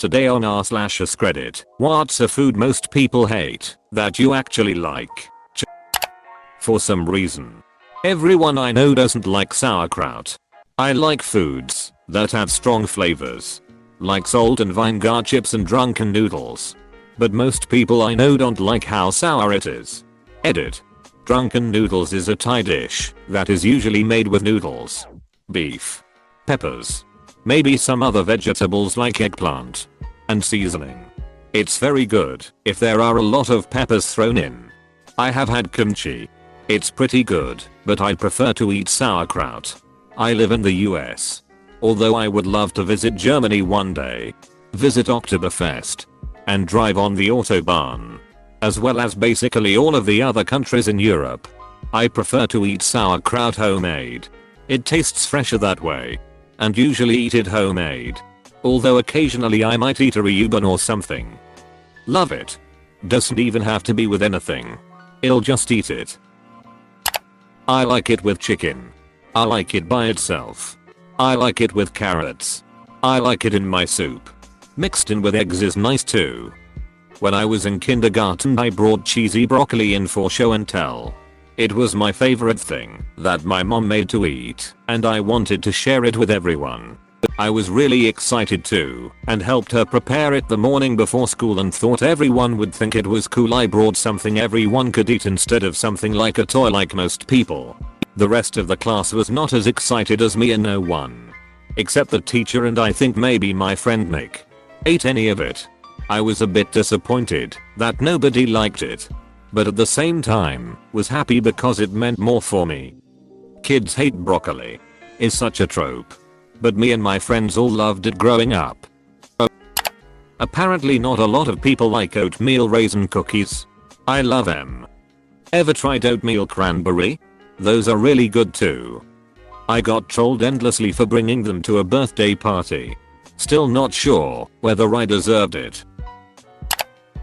Today on r/AskReddit, what's a food most people hate that you actually like? For some reason, everyone I know doesn't like sauerkraut. I like foods that have strong flavors, like salt and vinegar chips and drunken noodles. But most people I know don't like how sour it is. Edit. Drunken noodles is a Thai dish that is usually made with noodles, beef, peppers, maybe some other vegetables like eggplant, and seasoning. It's very good if there are a lot of peppers thrown in. I have had kimchi. It's pretty good, but I'd prefer to eat sauerkraut. I live in the US. Although I would love to visit Germany one day, visit Oktoberfest, and drive on the Autobahn, as well as basically all of the other countries in Europe. I prefer to eat sauerkraut homemade. It tastes fresher that way, and usually eat it homemade. Although occasionally I might eat a Reuben or something. Love it. Doesn't even have to be with anything. I'll just eat it. I like it with chicken. I like it by itself. I like it with carrots. I like it in my soup. Mixed in with eggs is nice too. When I was in kindergarten I brought cheesy broccoli in for show and tell. It was my favorite thing that my mom made to eat, and I wanted to share it with everyone. I was really excited too, and helped her prepare it the morning before school and thought everyone would think it was cool I brought something everyone could eat instead of something like a toy like most people. The rest of the class was not as excited as me and no one, except the teacher and I think maybe my friend Nick, ate any of it. I was a bit disappointed that nobody liked it, but at the same time was happy because it meant more for me. Kids hate broccoli is such a trope, but me and my friends all loved it growing up. Apparently not a lot of people like oatmeal raisin cookies. I love them. Ever tried oatmeal cranberry? Those are really good too. I got trolled endlessly for bringing them to a birthday party. Still not sure whether I deserved it.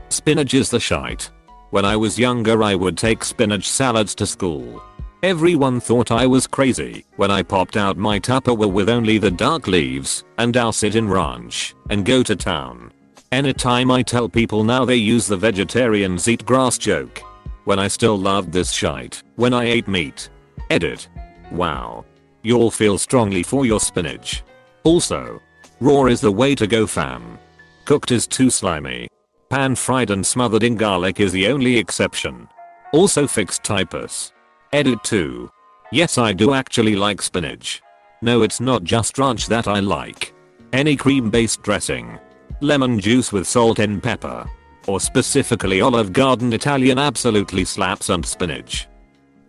Spinach is the shite. When I was younger I would take spinach salads to school. Everyone thought I was crazy when I popped out my Tupperware with only the dark leaves and douse it in ranch and go to town. Anytime I tell people now they use the vegetarians eat grass joke. When I still loved this shite when I ate meat. Edit. Wow. You'll feel strongly for your spinach. Also, raw is the way to go fam. Cooked is too slimy. Pan fried and smothered in garlic is the only exception. Also fixed typus. Edit 2. Yes I do actually like spinach. No it's not just ranch that I like. Any cream based dressing. Lemon juice with salt and pepper. Or specifically Olive Garden Italian absolutely slaps on spinach.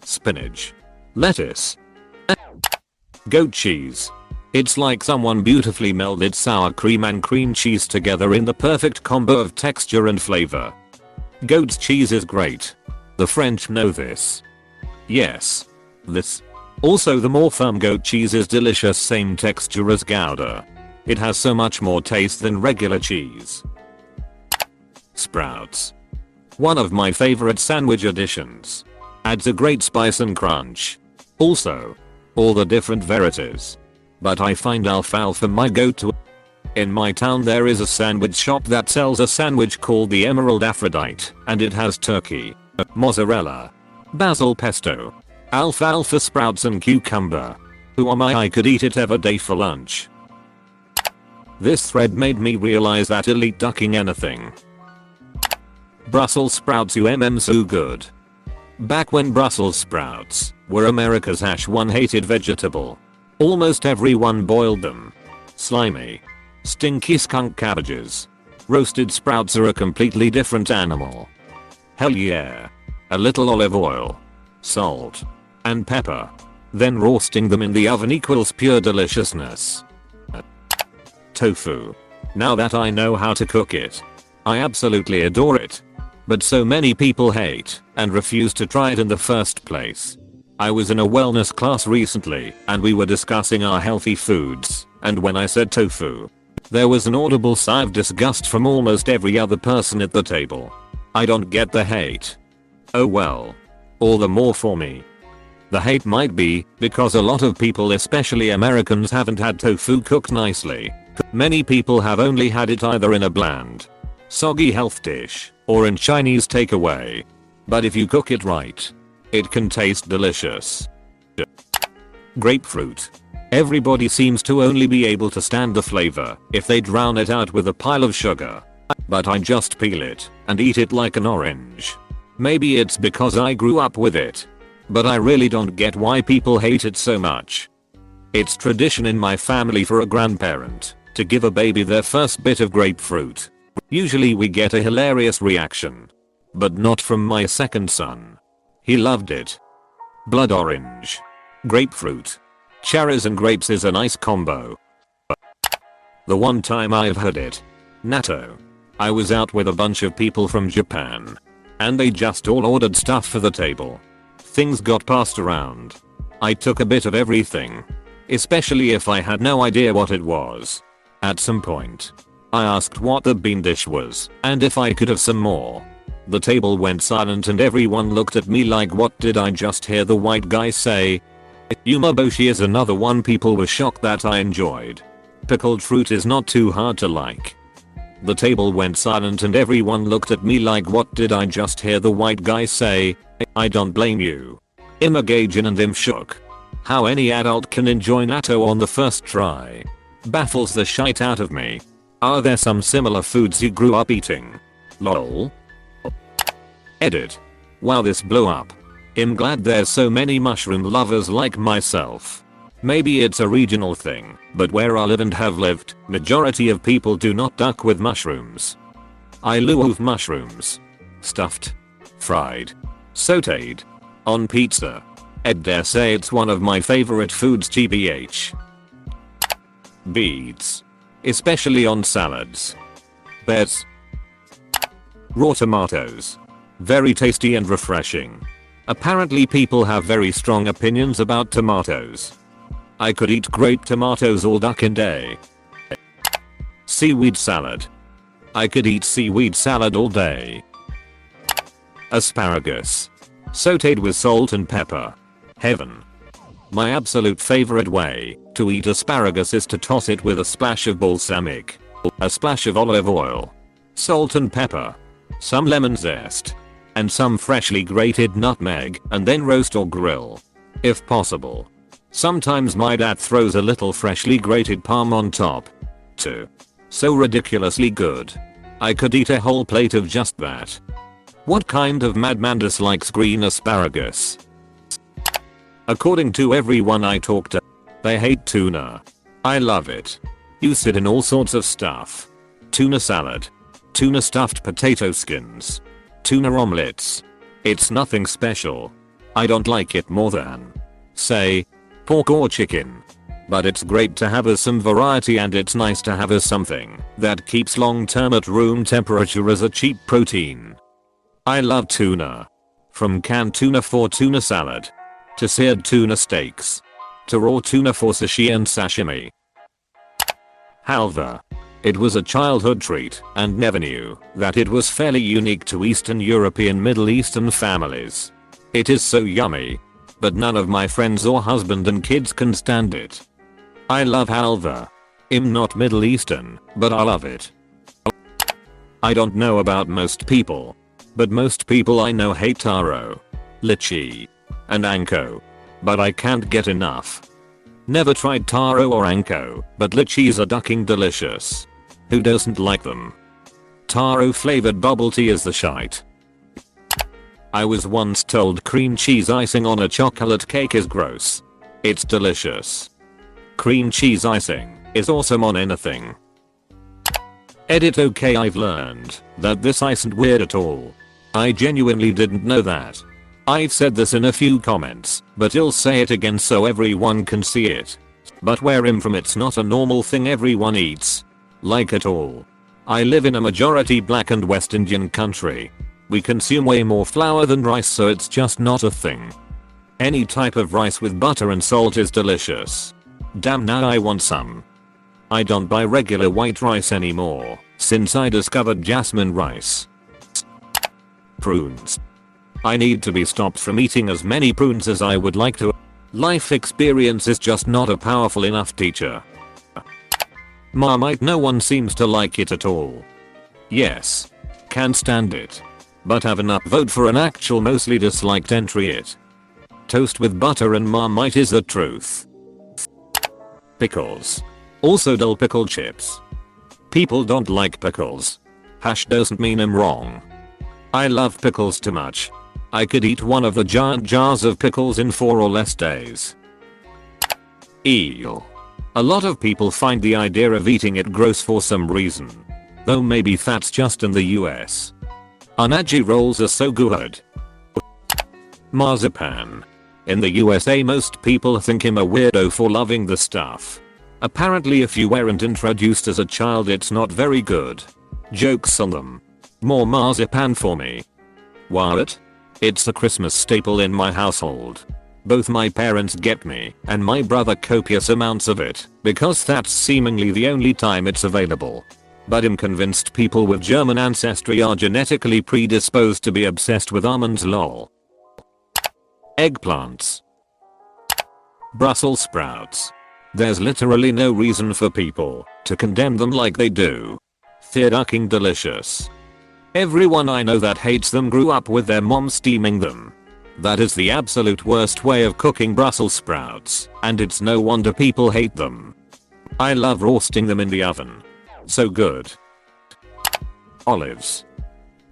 Spinach. Lettuce. Goat cheese. It's like someone beautifully melded sour cream and cream cheese together in the perfect combo of texture and flavor. Goat's cheese is great. The French know this. Yes. This. Also the more firm goat cheese is delicious, same texture as Gouda. It has so much more taste than regular cheese. Sprouts. One of my favorite sandwich additions. Adds a great spice and crunch. Also, all the different varieties. But I find alfalfa my go-to. In my town there is a sandwich shop that sells a sandwich called the Emerald Aphrodite, and it has turkey, mozzarella, basil pesto, alfalfa sprouts and cucumber. Who am I could eat it every day for lunch. This thread made me realize that I'll eat ducking anything. Brussels sprouts so good. Back when Brussels sprouts were America's #1 hated vegetable, almost everyone boiled them. Slimy, stinky skunk cabbages. Roasted sprouts are a completely different animal. Hell yeah. A little olive oil, salt, and pepper. Then roasting them in the oven equals pure deliciousness. Tofu. Now that I know how to cook it, I absolutely adore it. But so many people hate and refuse to try it in the first place. I was in a wellness class recently and we were discussing our healthy foods, and when I said tofu, there was an audible sigh of disgust from almost every other person at the table. I don't get the hate. Oh well. All the more for me. The hate might be because a lot of people, especially Americans, haven't had tofu cooked nicely. Many people have only had it either in a bland, soggy health dish or in Chinese takeaway. But if you cook it right, it can taste delicious. Grapefruit. Everybody seems to only be able to stand the flavor if they drown it out with a pile of sugar. But I just peel it and eat it like an orange. Maybe it's because I grew up with it, but I really don't get why people hate it so much. It's tradition in my family for a grandparent to give a baby their first bit of grapefruit. Usually we get a hilarious reaction, but not from my second son. He loved it. Blood orange. Grapefruit. Cherries and grapes is a nice combo. The one time I've had it. Natto. I was out with a bunch of people from Japan, and they just all ordered stuff for the table. Things got passed around. I took a bit of everything, especially if I had no idea what it was. At some point, I asked what the bean dish was and if I could have some more. The table went silent and everyone looked at me like, what did I just hear the white guy say? Umaboshi is another one people were shocked that I enjoyed. Pickled fruit is not too hard to like. The table went silent and everyone looked at me like, what did I just hear the white guy say? I don't blame you. Imagajin and him shook. How any adult can enjoy natto on the first try baffles the shite out of me. Are there some similar foods you grew up eating? Lol. Edit. Wow, this blew up. I'm glad there's so many mushroom lovers like myself. Maybe it's a regional thing, but where I live and have lived, majority of people do not duck with mushrooms. I love mushrooms. Stuffed. Fried. Sauteed. On pizza. I'd dare say it's one of my favorite foods tbh. Beets. Especially on salads. Beets. Raw tomatoes. Very tasty and refreshing. Apparently people have very strong opinions about tomatoes. I could eat grape tomatoes all duckin' day. Seaweed salad. I could eat seaweed salad all day. Asparagus. Sauteed with salt and pepper. Heaven. My absolute favorite way to eat asparagus is to toss it with a splash of balsamic, a splash of olive oil, salt and pepper, some lemon zest, and some freshly grated nutmeg, and then roast or grill. If possible. Sometimes my dad throws a little freshly grated parm on top, too. So ridiculously good. I could eat a whole plate of just that. What kind of madman dislikes green asparagus? According to everyone I talk to, they hate tuna. I love it. Use it in all sorts of stuff. Tuna salad. Tuna stuffed potato skins. Tuna omelets. It's nothing special. I don't like it more than, say, pork or chicken. But it's great to have as some variety, and it's nice to have as something that keeps long term at room temperature as a cheap protein. I love tuna. From canned tuna for tuna salad, to seared tuna steaks, to raw tuna for sushi and sashimi. Halva. It was a childhood treat and never knew that it was fairly unique to Eastern European Middle Eastern families. It is so yummy, but none of my friends or husband and kids can stand it. I love halva. I'm not Middle Eastern, but I love it. I don't know about most people, but most people I know hate taro, lychee, and anko, but I can't get enough. Never tried taro or anko, but lychees are ducking delicious. Who doesn't like them? Taro flavored bubble tea is the shite. I was once told cream cheese icing on a chocolate cake is gross. It's delicious. Cream cheese icing is awesome on anything. Edit. Okay, I've learned that this isn't weird at all. I genuinely didn't know that. I've said this in a few comments, but I'll say it again so everyone can see it. But where I'm from, it's not a normal thing everyone eats. Like at all. I live in a majority black and West Indian country. We consume way more flour than rice, so it's just not a thing. Any type of rice with butter and salt is delicious. Damn, now I want some. I don't buy regular white rice anymore since I discovered jasmine rice. Prunes. I need to be stopped from eating as many prunes as I would like to. Life experience is just not a powerful enough teacher. Marmite, no one seems to like it at all. Yes. Can't stand it. But have an upvote for an actual mostly disliked entry. It. Toast with butter and Marmite is the truth. Pickles. Also dull pickle chips. People don't like pickles. Hash doesn't mean I'm wrong. I love pickles too much. I could eat one of the giant jars of pickles in 4 or less days. Eel. A lot of people find the idea of eating it gross for some reason. Though maybe that's just in the US. Unagi rolls are so good. Marzipan. In the USA most people think I'm a weirdo for loving the stuff. Apparently if you weren't introduced as a child it's not very good. Jokes on them. More marzipan for me. What? It's a Christmas staple in my household. Both my parents get me and my brother copious amounts of it because that's seemingly the only time it's available. But I'm convinced people with German ancestry are genetically predisposed to be obsessed with almonds lol. Eggplants. Brussels sprouts. There's literally no reason for people to condemn them like they do. They're fucking delicious. Everyone I know that hates them grew up with their mom steaming them. That is the absolute worst way of cooking Brussels sprouts, and it's no wonder people hate them. I love roasting them in the oven. So good. Olives.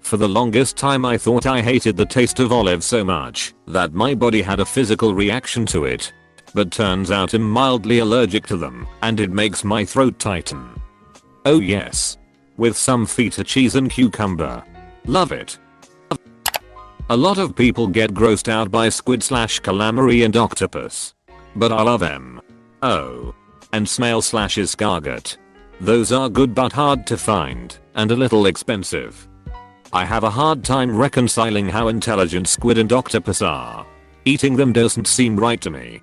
For the longest time I thought I hated the taste of olives so much that my body had a physical reaction to it. But turns out I'm mildly allergic to them, and it makes my throat tighten. Oh yes. With some feta cheese and cucumber. Love it. A lot of people get grossed out by squid/calamari and octopus. But I love them. Oh. And snail/escargot. Those are good but hard to find, and a little expensive. I have a hard time reconciling how intelligent squid and octopus are. Eating them doesn't seem right to me.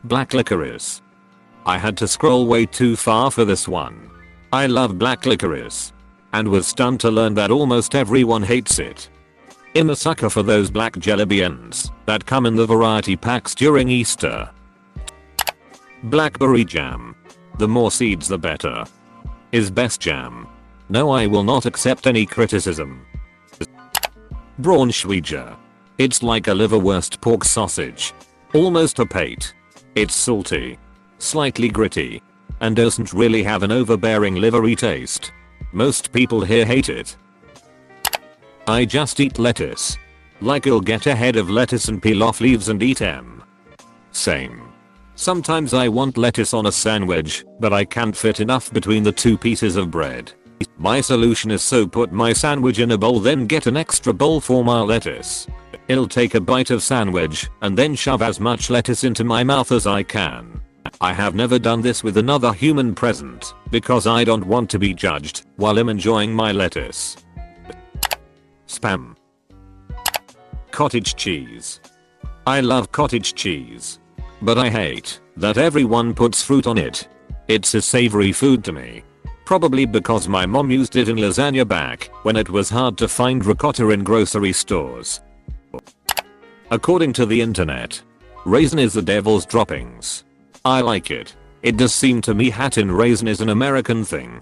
Black licorice. I had to scroll way too far for this one. I love black licorice. And was stunned to learn that almost everyone hates it. I'm a sucker for those black jelly beans that come in the variety packs during Easter. Blackberry jam. The more seeds the better. Is best jam. No, I will not accept any criticism. Braunschweiger. It's like a liverwurst pork sausage. Almost a pate. It's salty. Slightly gritty. And doesn't really have an overbearing livery taste. Most people here hate it. I just eat lettuce. Like I'll get a head of lettuce and peel off leaves and eat them. Same. Sometimes I want lettuce on a sandwich, but I can't fit enough between the 2 pieces of bread. My solution is so put my sandwich in a bowl then get an extra bowl for my lettuce. I'll take a bite of sandwich and then shove as much lettuce into my mouth as I can. I have never done this with another human present because I don't want to be judged while I'm enjoying my lettuce. Spam. Cottage cheese. I love cottage cheese. But I hate that everyone puts fruit on it. It's a savory food to me. Probably because my mom used it in lasagna back when it was hard to find ricotta in grocery stores. According to the internet, raisin is the devil's droppings. I like it. It does seem to me hat in raisin is an American thing.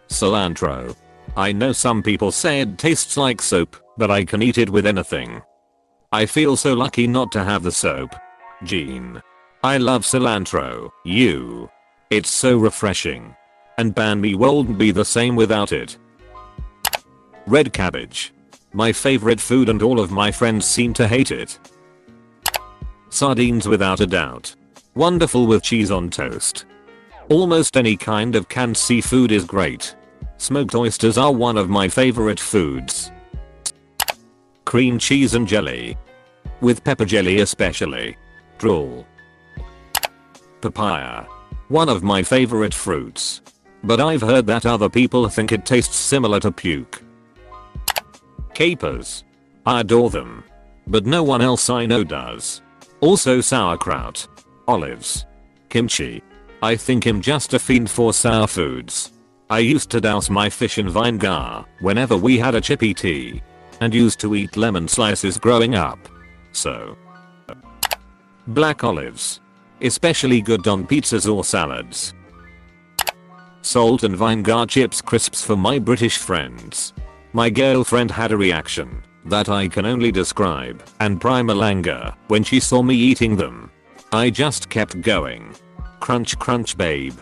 Cilantro. I know some people say it tastes like soap, but I can eat it with anything. I feel so lucky not to have the soap. Gene. I love cilantro. It's so refreshing. And banh mi won't be the same without it. Red cabbage. My favorite food and all of my friends seem to hate it. Sardines without a doubt. Wonderful with cheese on toast. Almost any kind of canned seafood is great. Smoked oysters are one of my favorite foods. Cream cheese and jelly. With pepper jelly especially. Drool. Papaya. One of my favorite fruits. But I've heard that other people think it tastes similar to puke. Capers. I adore them. But no one else I know does. Also sauerkraut. Olives. Kimchi. I think I'm just a fiend for sour foods. I used to douse my fish in vinegar whenever we had a chippy tea. And used to eat lemon slices growing up. So. Black olives. especially good on pizzas or salads. Salt and vinegar chips crisps for my British friends. My girlfriend had a reaction that I can only describe and primal anger when she saw me eating them. I just kept going. Crunch crunch babe.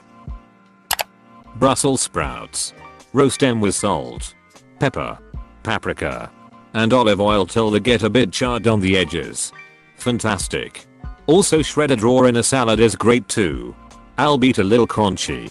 Brussels sprouts. Roast them with salt, pepper, paprika, and olive oil till they get a bit charred on the edges. Fantastic. Also shredded raw in a salad is great too, albeit a little crunchy.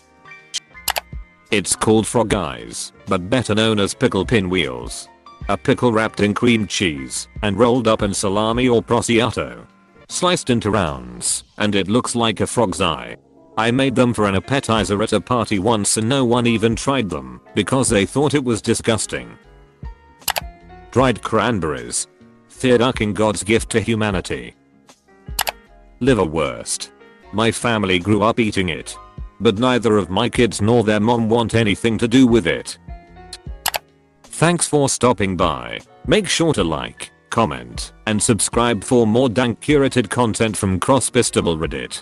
It's called frog eyes, but better known as pickle pinwheels. A pickle wrapped in cream cheese and rolled up in salami or prosciutto. Sliced into rounds, and it looks like a frog's eye. I made them for an appetizer at a party once and no one even tried them because they thought it was disgusting. Dried cranberries. Turducken God's gift to humanity. Liverwurst. My family grew up eating it, but neither of my kids nor their mom want anything to do with it. Thanks for stopping by. Make sure to like, comment, and subscribe for more dank curated content from AskReddit.